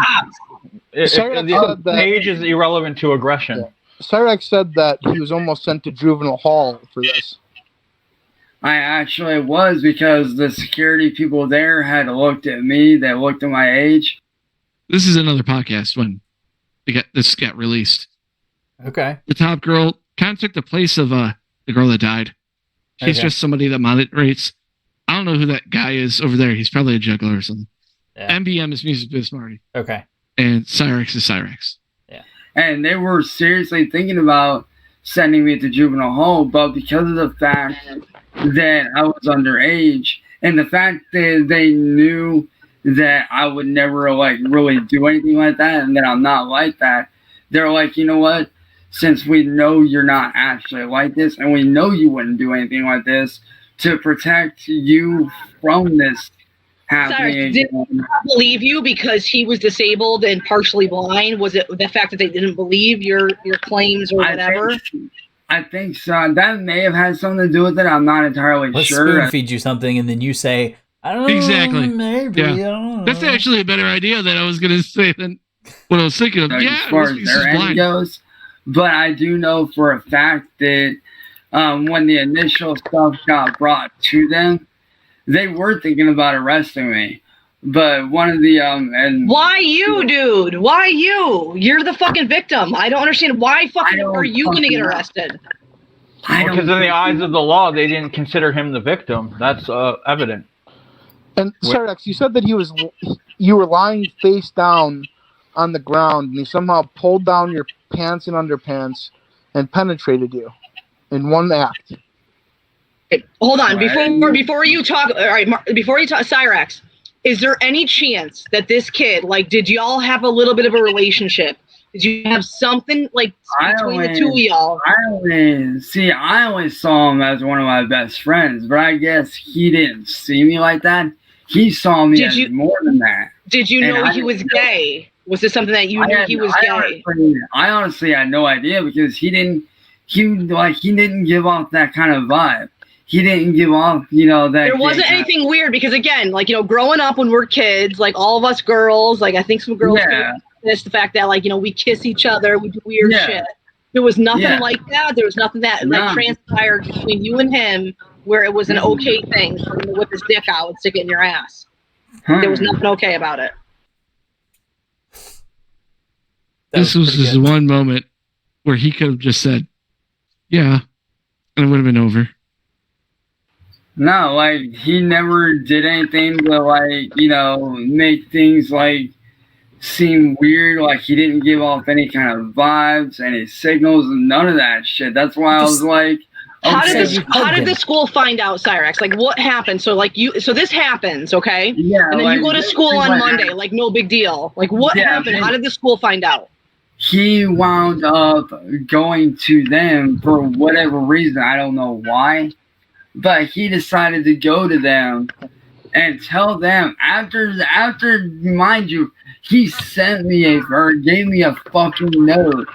The age is irrelevant to aggression. Yeah. Cyraxx said that he was almost sent to juvenile hall for this. I actually was, because the security people there had looked at me. They looked at my age. This is another podcast when this got released. Okay. The top girl kind of took the place of the girl that died. She's just somebody that moderates. I don't know who that guy is over there. He's probably a juggler or something. Yeah. MBM is MusicBiz Marty. Okay. And Cyraxx is Cyraxx. Yeah. And they were seriously thinking about sending me to juvenile hall, but because of the fact that I was underage and the fact that they knew that I would never like really do anything like that and that I'm not like that, they're like, you know what? Since we know you're not actually like this and we know you wouldn't do anything like this, to protect you from this happening. Did they not believe you because he was disabled and partially blind? Was it the fact that they didn't believe your claims or whatever? I think so. That may have had something to do with it. I'm not entirely Let's sure. spoon feed you something and then you say, I don't know. Exactly. Maybe. Yeah. I don't know. That's actually a better idea than I was going to say than what I was thinking of. As Yeah, far this as piece their is end blind. goes. But I do know for a fact that when the initial stuff got brought to them, they were thinking about arresting me. But one of the and why you, dude? Why you? You're the fucking victim. I don't understand. Why fucking are you going to get arrested? Because in the eyes of the law, they didn't consider him the victim. That's evident. And Cyraxx, you said that you were lying face down on the ground, and he somehow pulled down your pants and underpants and penetrated you in one act. Hold on, before you talk, all right, before you talk, Cyraxx, is there any chance that this kid, like, did y'all have a little bit of a relationship? Did you have something like between the two of y'all? I always saw him as one of my best friends, but I guess he didn't see me like that. He saw me as more than that. Did you know he was gay? Was this something that you knew he was gay? I honestly had no idea because he didn't give off that kind of vibe. He didn't give off, that. There wasn't anything weird because, again, like, growing up when we're kids, like, all of us girls, like, I think some girls miss the fact that, like, we kiss each other, we do weird shit. There was nothing like that. There was nothing that like transpired between you and him where it was an okay thing for him to whip his dick out and stick it in your ass. There was nothing okay about it. This was just one moment where he could have just said, yeah, and it would have been over. No, like, he never did anything to, like, make things, like, seem weird. Like, he didn't give off any kind of vibes, any signals, none of that shit. That's why I was like, how did the school find out, Cyraxx? Like, what happened? So, like, so this happens, okay? Yeah. And then you go to school on Monday, like, no big deal. Like, what happened? How did the school find out? He wound up going to them for whatever reason. I don't know why. But he decided to go to them and tell them after, mind you, he sent me gave me a fucking note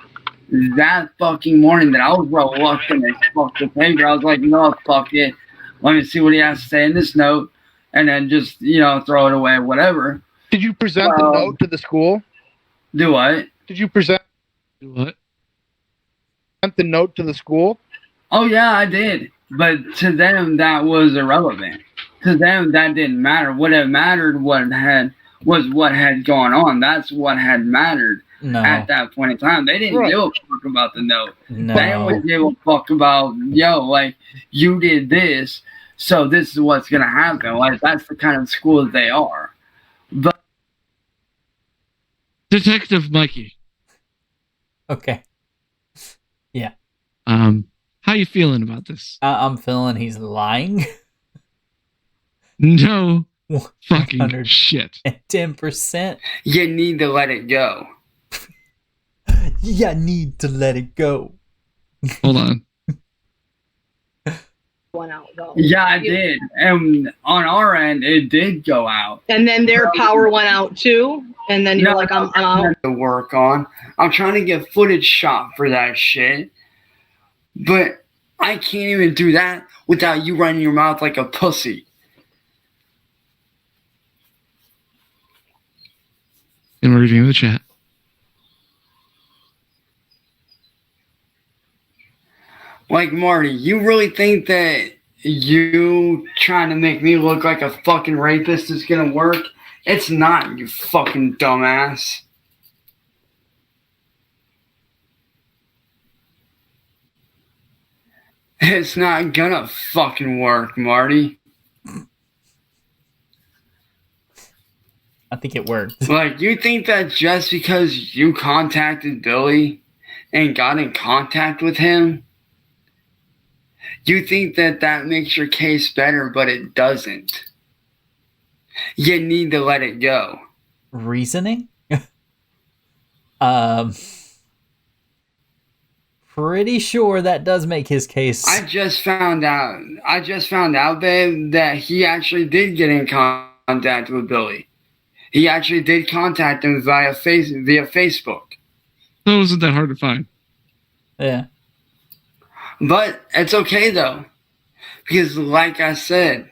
that fucking morning that I was reluctant as fuck to paper. I was like, no, fuck it. Let me see what he has to say in this note, and then just, throw it away, whatever. Did you present the note to the school? Do what? Did you present the note to the school? Oh, yeah, I did. But to them, that was irrelevant. To them, that didn't matter. What had mattered was what had gone on. That's what had mattered at that point in time. They didn't give a fuck about the note. No. They didn't give a fuck about, you did this, so this is what's going to happen. Like, that's the kind of school that they are. But Detective Mikey. Okay. Yeah. How you feeling about this? I'm feeling he's lying. No fucking shit. 10%. You need to let it go. You need to let it go. Hold on. Went out, though. Yeah, I did. And on our end, it did go out. And then their power went out too. And then you're like, I'm out. To work on. I'm trying to get footage shot for that shit. But I can't even do that without you running your mouth like a pussy. And we're reading the chat. Like, Marty, you really think that you trying to make me look like a fucking rapist is gonna work? It's not, you fucking dumbass. It's not gonna fucking work, Marty. I think it worked. Like, you think that just because you contacted Billy and got in contact with him, you think that that makes your case better, but it doesn't. You need to let it go. Reasoning? Pretty sure that does make his case. I just found out, babe, that he actually did get in contact with Billy. He actually did contact him via Facebook. That wasn't that hard to find. Yeah. But it's okay, though. Because like I said,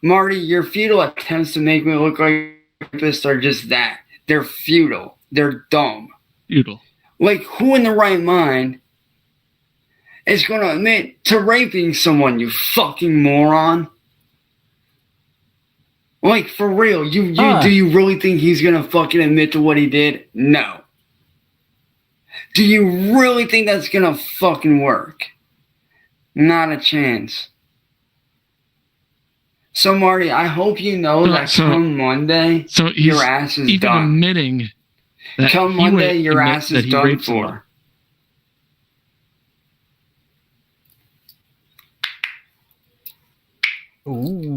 Marty, your futile attempts to make me look like a rapist are just that. They're futile. They're dumb. Futile. Like, who in the right mind is going to admit to raping someone, you fucking moron? Like, for real, do you really think he's going to fucking admit to what he did? No. Do you really think that's going to fucking work? Not a chance. So, Marty, I hope you know that come Monday, your ass is even done. Admitting that come Monday, your ass is done for. Ooh.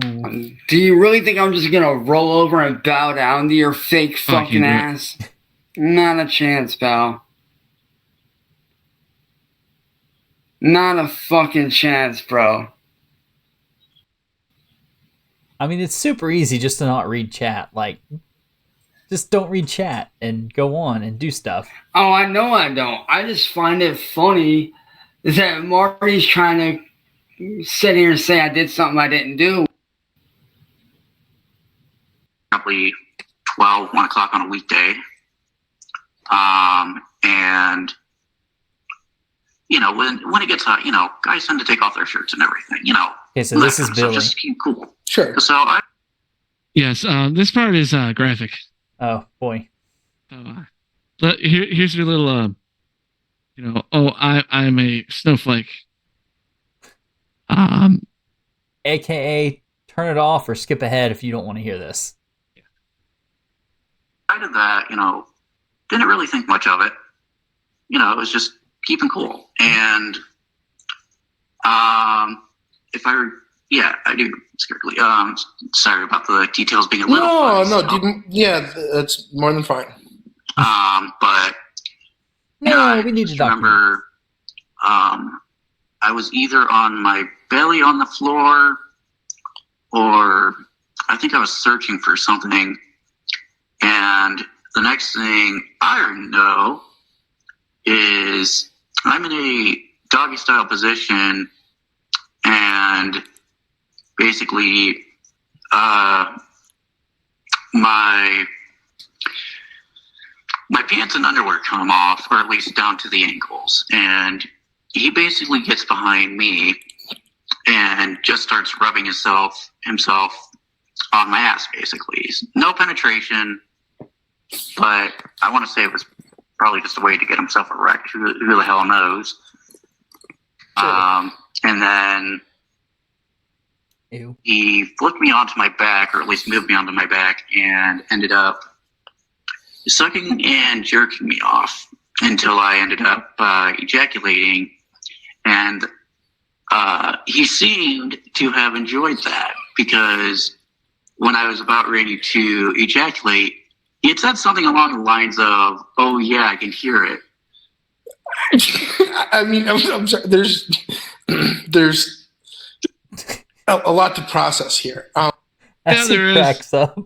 Do you really think I'm just gonna roll over and bow down to your fake fucking ass? Not a chance, pal. Not a fucking chance, bro. I mean, it's super easy just to not read chat. Like, just don't read chat and go on and do stuff. Oh, I know I don't. I just find it funny that Marty's trying to sit here and say I did something I didn't do. Probably 12, 1 o'clock on a weekday. And, you know, when it gets hot, you know, guys tend to take off their shirts and everything, you know. Okay, so this is Billy. Just keep cool. Sure. So Yes, this part is graphic. Oh, boy. Here's your little, you know, I'm a snowflake. AKA, turn it off or skip ahead if you don't want to hear this. I did that, you know, didn't really think much of it. You know, it was just keeping cool. And if I do scarcely. Sorry about the details being a little fuzzy, yeah, that's more than fine. But no, we need to remember. I was either on my belly on the floor, or I think I was searching for something. And the next thing I know is I'm in a doggy style position, and basically my pants and underwear come off, or at least down to the ankles, and he basically gets behind me and just starts rubbing himself on my ass, basically. No penetration, but I want to say it was probably just a way to get himself erect. Who the hell knows? Sure. And then he flipped me onto my back, or at least moved me onto my back, and ended up sucking and jerking me off until I ended up ejaculating. And he seemed to have enjoyed that, because when I was about ready to ejaculate, he had said something along the lines of, "Oh yeah, I can hear it." I mean, I'm sorry. There's a lot to process here. Yeah, there cracks up.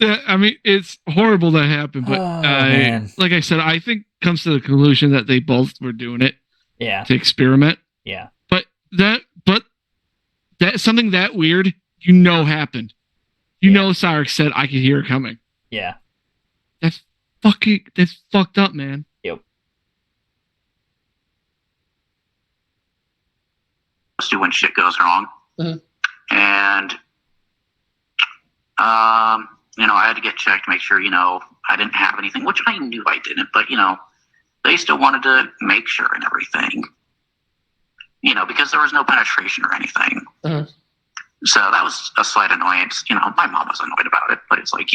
Yeah, I mean, it's horrible that happened, but man. like I said, I think comes to the conclusion that they both were doing it. to experiment. Yeah. But that something that weird, happened. Cyraxx said I could hear it coming. Yeah. That's fucked up, man. Yep. Do when shit goes wrong. Mm-hmm. And I had to get checked to make sure, I didn't have anything, which I knew I didn't, but they still wanted to make sure and everything. Because there was no penetration or anything. Mm-hmm. So that was a slight annoyance. My mom was annoyed about it, but it's like,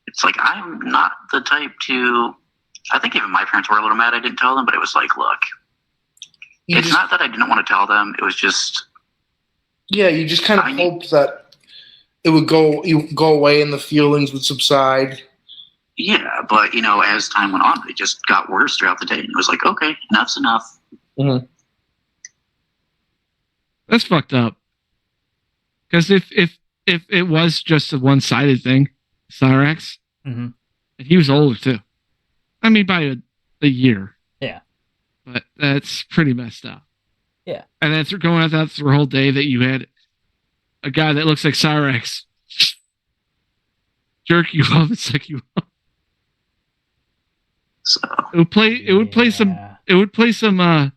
it's like I'm not the type to. I think even my parents were a little mad I didn't tell them, but it was like, look, it's not that I didn't want to tell them. It was just. Yeah, you just kind of hoped that it would go away and the feelings would subside. Yeah, but as time went on, it just got worse throughout the day, and it was like, okay, enough's enough. Mm-hmm. That's fucked up. Because if it was just a one-sided thing, Cyraxx, mm-hmm. and he was older too. I mean, by a year. Yeah. But that's pretty messed up. Yeah. And that's going out that through a whole day that you had a guy that looks like Cyraxx jerk you off and suck you off. So, it would play some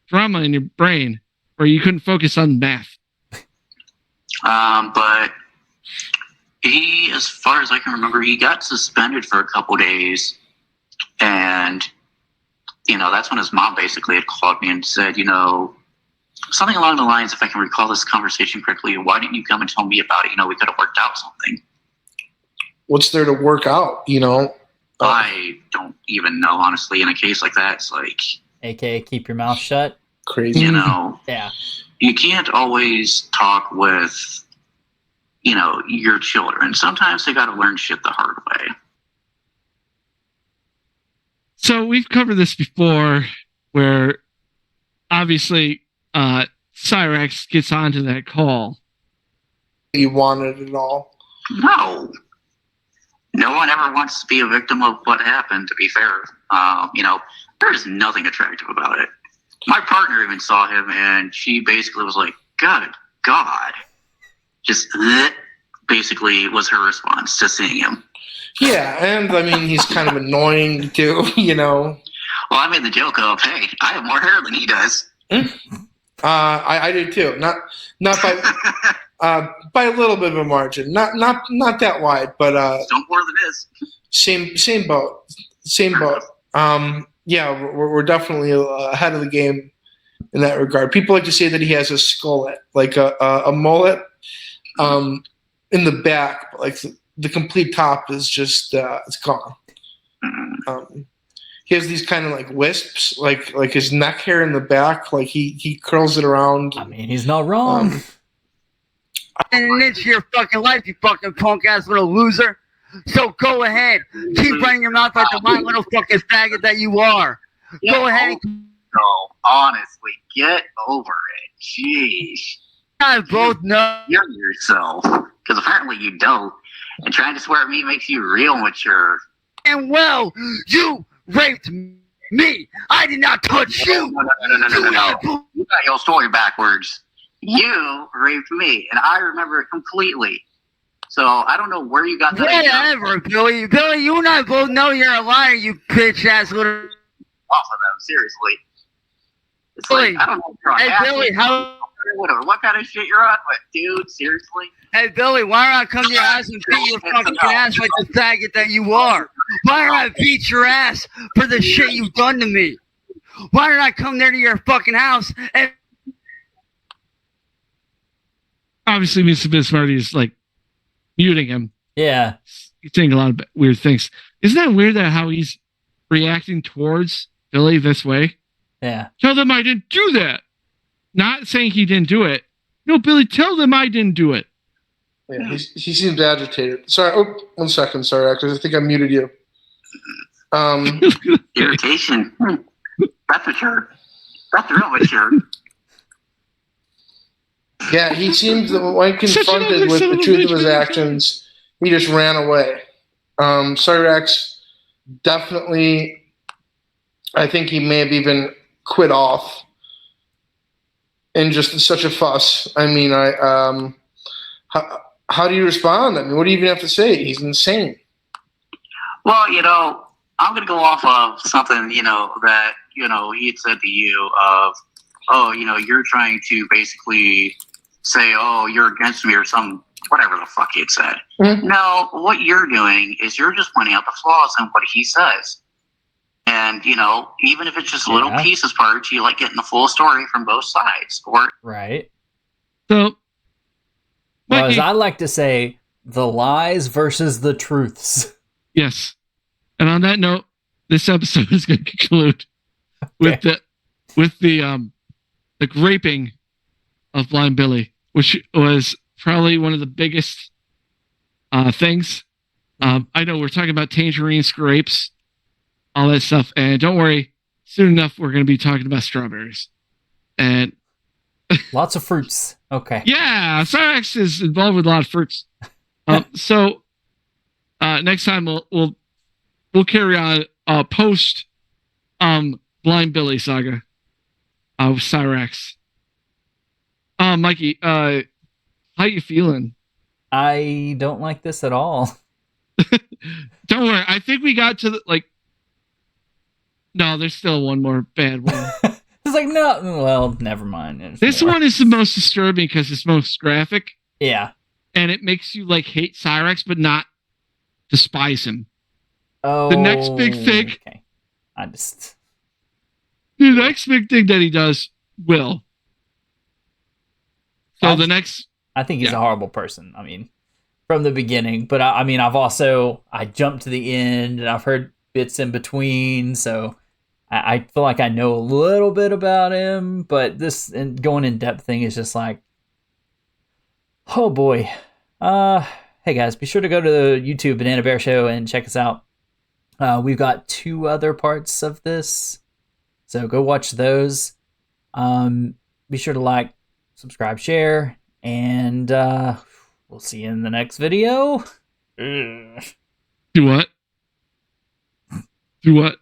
drama in your brain where you couldn't focus on math. But he, as far as I can remember, he got suspended for a couple days, and that's when his mom basically had called me and said, something along the lines, if I can recall this conversation correctly, why didn't you come and tell me about it? We could have worked out something. What's there to work out? I don't even know, honestly. In a case like that, it's like, AKA keep your mouth shut. Crazy. Yeah. You can't always talk with, your children. Sometimes they got to learn shit the hard way. So we've covered this before where obviously Cyraxx gets onto that call. You wanted it all? No. No one ever wants to be a victim of what happened, to be fair. There's nothing attractive about it. My partner even saw him, and she basically was like, God. Just basically was her response to seeing him. Yeah, and I mean, he's kind of annoying too, Well, I made the joke of, hey, I have more hair than he does. I do too. Not by by a little bit of a margin. Not that wide, but don't more than his. Same boat. Yeah, we're definitely ahead of the game in that regard. People like to say that he has a skullet, like a mullet, in the back, but like the complete top is just it's gone. He has these kind of like wisps, like his neck hair in the back, like he curls it around. I mean, he's not wrong. And into your fucking life, you fucking punk ass little loser. So go ahead, keep running your mouth like the lying little fucking faggot that you are. Go ahead. No, honestly, get over it. Jeez. I both know yourself, because apparently you don't. And trying to swear at me makes you real mature. And well, you raped me. I did not touch you. No. You got your story backwards. You raped me, and I remember it completely. So I don't know where you got that. Whatever, Billy. Billy, you and I both know you're a liar, you bitch ass little. Off of them, seriously. It's Billy, like, I don't know if you're on hey, acid, Billy, whatever. What kind of shit you're on? But dude, seriously. Hey, Billy, why don't I come to your house and beat your fucking ass like the faggot that you are? Why don't I beat your ass for the shit you've done to me? Why don't I come there to your fucking house and... Obviously, MusicBiz Marty is like muting him. Yeah. He's saying a lot of weird things. Isn't that weird that how he's reacting towards Billy this way? Yeah. Tell them I didn't do that. Not saying he didn't do it. No, Billy, tell them I didn't do it. Yeah, he seems agitated. Sorry, 1 second, sorry, because I think I muted you. Irritation. That's mature. That's real mature. Yeah, he seems that when confronted with the truth of his actions, he just ran away. Cyraxx definitely, I think he may have even quit off in just such a fuss. I mean, how do you respond? I mean, what do you even have to say? He's insane. Well, I'm going to go off of something, that, he had said to you of, oh, you're trying to basically say, oh, you're against me or some, whatever the fuck he had said. Mm-hmm. No, what you're doing is you're just pointing out the flaws in what he says. And, even if it's just little pieces parts, you like getting the full story from both sides. Right. So, well, as I like to say, the lies versus the truths. Yes. And on that note, this episode is going to conclude with the raping of Blind Billy, which was probably one of the biggest things. I know we're talking about tangerine scrapes, all that stuff, and don't worry, soon enough we're going to be talking about strawberries and lots of fruits. Okay. Yeah, Cyraxx is involved with a lot of fruits. So next time we'll carry on post Blind Billy saga with Cyraxx. Mikey, how you feeling? I don't like this at all. Don't worry, I think we got to no, there's still one more bad one. It's like, no, well, never mind. This one is the most disturbing because it's most graphic. Yeah. And it makes you hate Cyraxx, but not despise him. Oh. The next big thing. Okay. The next big thing that he does will. So I think he's a horrible person. I mean, from the beginning. But I mean, I jumped to the end and I've heard bits in between. So I feel like I know a little bit about him. But this and going in depth thing is just like, oh boy. Hey guys, be sure to go to the YouTube Banana Bear Show and check us out. We've got 2 other parts of this, so go watch those. Be sure to like, subscribe, share, and we'll see you in the next video. Do what? Do what?